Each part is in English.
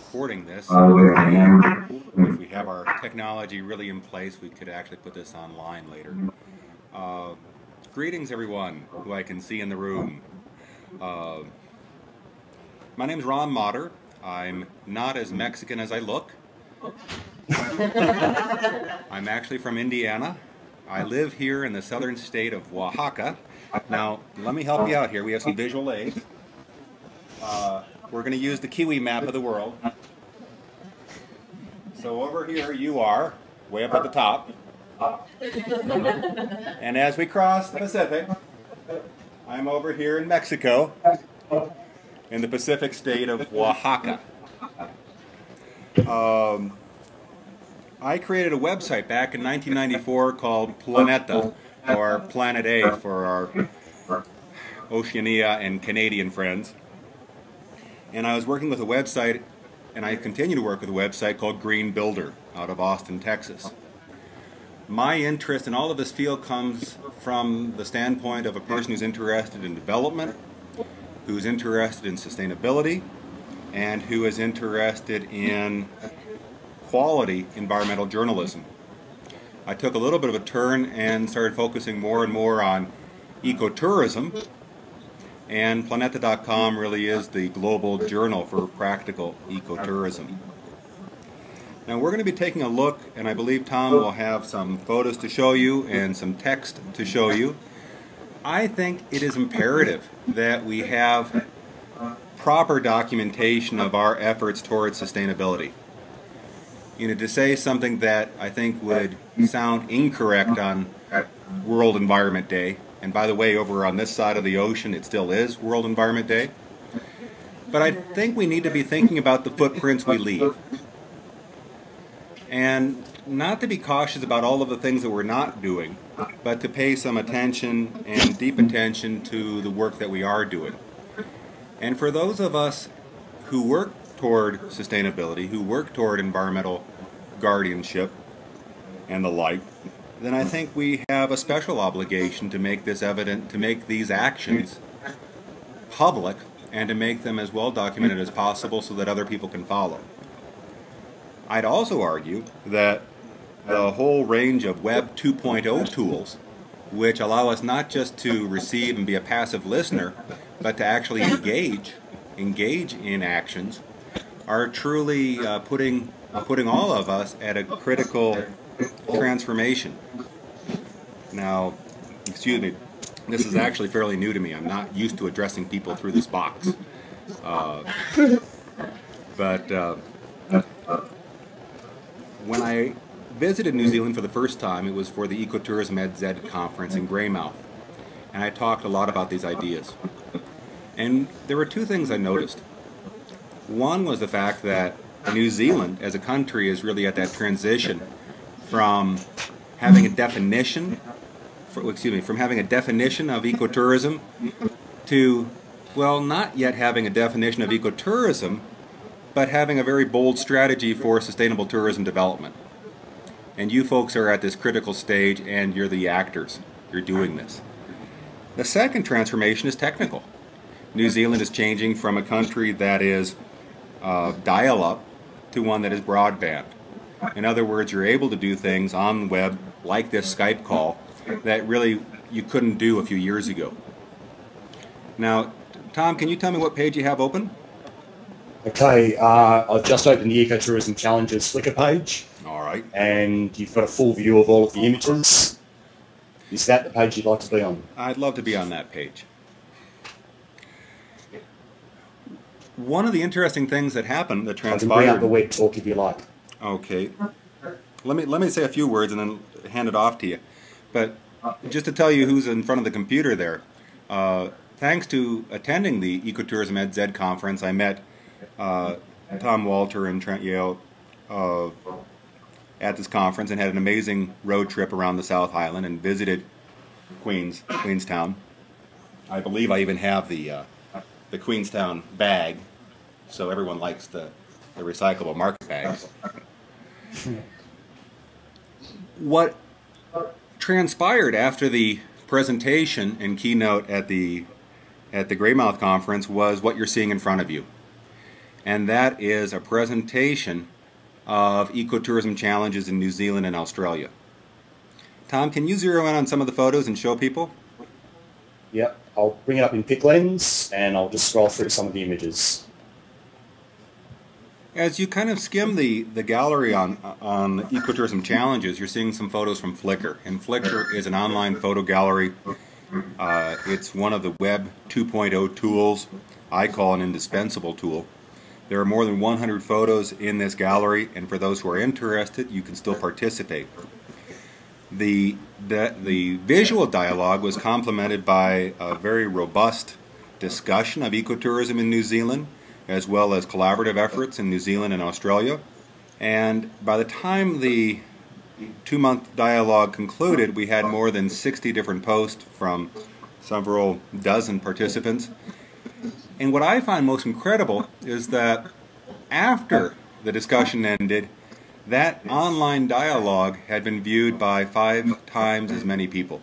recording this. If we have our technology really in place, we could actually put this online later. Greetings, everyone who I can see in the room. My name is Ron Motter. I'm not as Mexican as I look. I'm actually from Indiana. I live here in the southern state of Oaxaca. Now, let me help you out here. We have some visual aids. We're going to use the Kiwi map of the world. So over here you are, way up at the top. And as we cross the Pacific, I'm over here in Mexico, in the Pacific state of Oaxaca. I created a website back in 1994 called Planeta, or Planet A for our Oceania and Canadian friends. And I was working with a website, and I continue to work with a website called Green Builder out of Austin, Texas. My interest in all of this field comes from the standpoint of a person who's interested in development, who's interested in sustainability, and who is interested in quality environmental journalism. I took a little bit of a turn and started focusing more and more on ecotourism, and Planeta.com really is the global journal for practical ecotourism. Now we're going to be taking a look, and I believe Tom will have some photos to show you and some text to show you. I think it is imperative that we have proper documentation of our efforts towards sustainability. You know, to say something that I think would sound incorrect on World Environment Day, and by the way, over on this side of the ocean it still is World Environment Day, but I think we need to be thinking about the footprints we leave. And not to be cautious about all of the things that we're not doing, but to pay some attention and deep attention to the work that we are doing. And for those of us who work toward sustainability, who work toward environmental guardianship and the like, then I think we have a special obligation to make this evident, to make these actions public, and to make them as well documented as possible so that other people can follow. I'd also argue that the whole range of Web 2.0 tools, which allow us not just to receive and be a passive listener, but to actually engage in actions, are truly putting all of us at a critical transformation. Now, excuse me, this is actually fairly new to me. I'm not used to addressing people through this box. When I visited New Zealand for the first time, it was for the Ecotourism EdZ conference in Greymouth. And I talked a lot about these ideas. And there were two things I noticed. One was the fact that New Zealand as a country is really at that transition from having a definition, from having a definition of ecotourism to, well, not yet having a definition of ecotourism, but having a very bold strategy for sustainable tourism development. And you folks are at this critical stage, and you're the actors. You're doing this. The second transformation is technical. New Zealand is changing from a country that is dial-up to one that is broadband. In other words, you're able to do things on the web, like this Skype call, that really you couldn't do a few years ago. Now, Tom, can you tell me what page you have open? Okay, I've just opened the Ecotourism Challenges Flickr page. All right. And you've got a full view of all of the images. Is that the page you'd like to be on? I'd love to be on that page. One of the interesting things that happened, that transpired... I can bring up the web talk if you like. Okay. Let me say a few words and then hand it off to you. But just to tell you who's in front of the computer there, thanks to attending the Ecotourism EdZ conference, I met Tom Walter and Trent Yale at this conference and had an amazing road trip around the South Island and visited Queenstown. I believe I even have the Queenstown bag, so everyone likes the recyclable market bags. What transpired after the presentation and keynote at the Greymouth conference was what you're seeing in front of you. and that is a presentation of ecotourism challenges in New Zealand and Australia. Tom, can you zero in on some of the photos and show people? Yep, I'll bring it up in pick lens and I'll just scroll through some of the images. As you kind of skim the gallery on ecotourism challenges, you're seeing some photos from Flickr. And Flickr is an online photo gallery. It's one of the Web 2.0 tools I call an indispensable tool. There are more than 100 photos in this gallery, and for those who are interested, you can still participate. The visual dialogue was complemented by a very robust discussion of ecotourism in New Zealand, as well as collaborative efforts in New Zealand and Australia. And by the time the 2-month dialogue concluded, we had more than 60 different posts from several dozen participants. And what I find most incredible is that after the discussion ended, that online dialogue had been viewed by 5 times as many people.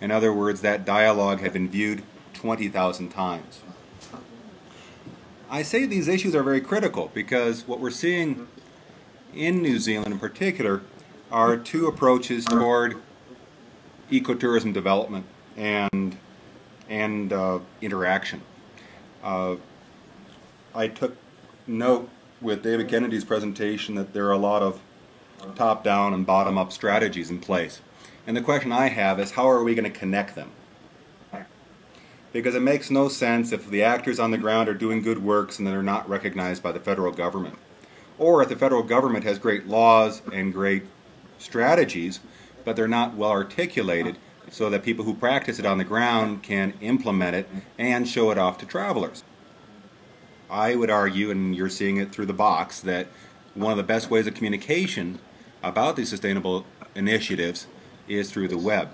In other words, that dialogue had been viewed 20,000 times. I say these issues are very critical because what we're seeing in New Zealand in particular are 2 approaches toward ecotourism development and interaction. I took note with David Kennedy's presentation that there are a lot of top-down and bottom-up strategies in place. And the question I have is, how are we going to connect them? Because it makes no sense if the actors on the ground are doing good works and they're not recognized by the federal government. Or if the federal government has great laws and great strategies, but they're not well articulated so that people who practice it on the ground can implement it and show it off to travelers. I would argue, and you're seeing it through the box, that one of the best ways of communication about these sustainable initiatives is through the web.